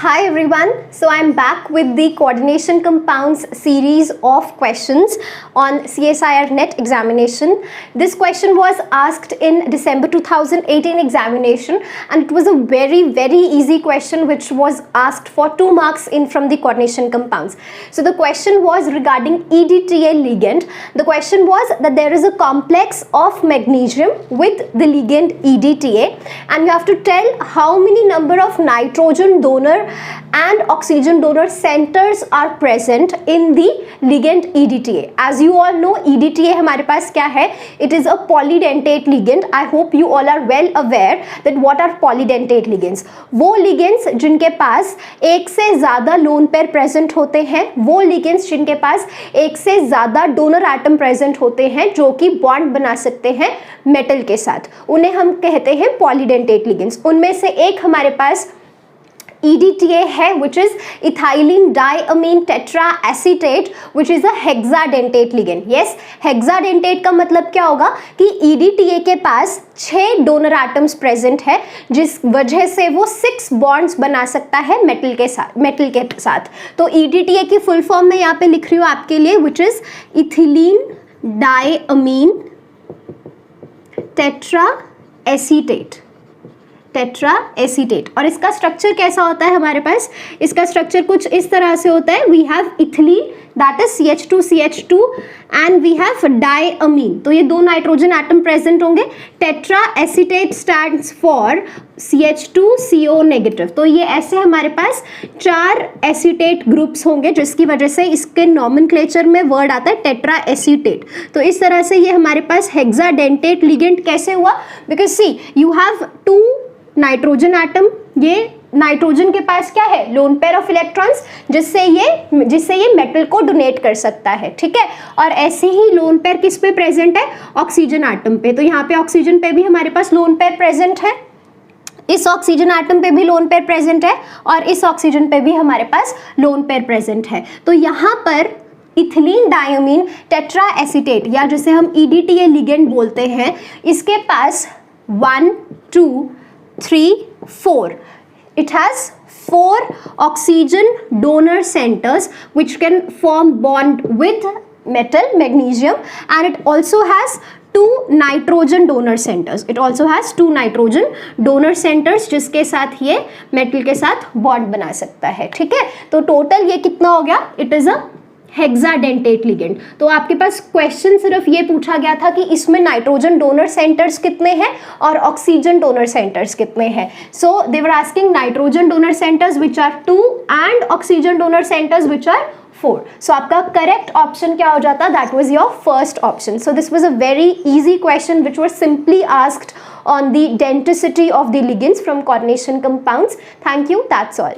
Hi everyone, so I'm back with the coordination compounds series of questions on CSIR-NET examination. This question was asked in December 2018 examination and it was a very easy question which was asked for 2 marks in from the coordination compounds. So the question was regarding EDTA ligand. The question was that there is a complex of magnesium with the ligand EDTA and you have to tell how many number of nitrogen donor and oxygen donor centers are present in the ligand EDTA. As you all know, EDTA हमारे पास क्या है? It is a polydentate ligand. I hope you all are well aware that what are polydentate ligands. वो ligands जिनके पास एक से ज़्यादा lone pair present होते हैं, वो ligands जिनके पास एक से ज़्यादा donor atom present होते हैं जो कि bond बना सकते हैं metal के साथ, उन्हें हम कहते हैं polydentate ligands. उनमें से एक हमारे पास EDTA है which is ethylene diamine tetraacetate which is a hexadentate ligand. Yes, hexadentate का मतलब क्या होगा कि EDTA के पास 6 डोनर एटम्स प्रेजेंट है जिस वजह से वो 6 बॉन्ड्स बना सकता है मेटल के साथ. तो EDTA की फुल फॉर्म मैं यहाँ पे लिख रही हूँ आपके लिए which is ethylene diamine tetraacetate. और इसका स्ट्रक्चर कैसा होता है हमारे पास? इसका स्ट्रक्चर कुछ इस तरह से होता है. We have ethylene that is CH2 and we have diamine. तो ये 2 नाइट्रोजन एटम प्रेजेंट होंगे. Tetraacetate stands for CH2CO negative. तो ये ऐसे हमारे पास 4 एसीटेट ग्रुप्स होंगे जिसकी वजह से इसके नॉमेनक्लेचर में वर्ड आता है टेट्राएसीटेट. तो इस तरह से ये हमारे पास हेक्साडेंटेट लिगेंड कैसे हुआ? Because see you have 2 nitrogen atom. ये नाइट्रोजन के पास क्या है? लोन पेयर ऑफ इलेक्ट्रॉन्स जिससे ये मेटल को डोनेट कर सकता है. ठीक है. और ऐसे ही लोन पेयर किस पे प्रेजेंट है? ऑक्सीजन एटम पे. तो यहाँ पे ऑक्सीजन पे भी हमारे पास लोन पेयर प्रेजेंट है. इस ऑक्सीजन एटम पे भी लोन पेयर प्रेजेंट है और इस ऑक्सीजन पे भी हमारे पास लोन पेयर प्रेजेंट है. तो यहाँ पर इथिलीन डायमीन टेट्राएसीटेट या जिसे हम EDTA लिगेंड बोलते हैं, इसके पास 1 2 3 4. It has 4 oxygen donor centers which can form bond with metal, magnesium, and it also has 2 nitrogen donor centers. It also has 2 nitrogen donor centers जिसके साथ ये metal के साथ bond बना सकता है. ठीक है. तो total ये कितना हो गया? It is a hexadentate ligand. तो आपके पास क्वेश्चन सिर्फ ये पूछा गया था कि इसमें नाइट्रोजन डोनर सेंटर्स कितने हैं और ऑक्सीजन डोनर सेंटर्स कितने हैं. So they were asking nitrogen donor centres which are 2 and oxygen donor centres which are 4. So आपका करेक्ट ऑप्शन क्या हो जाता? That was your first option. So this was a very easy question which was simply asked on the denticity of the ligands from coordination compounds. Thank you. That's all.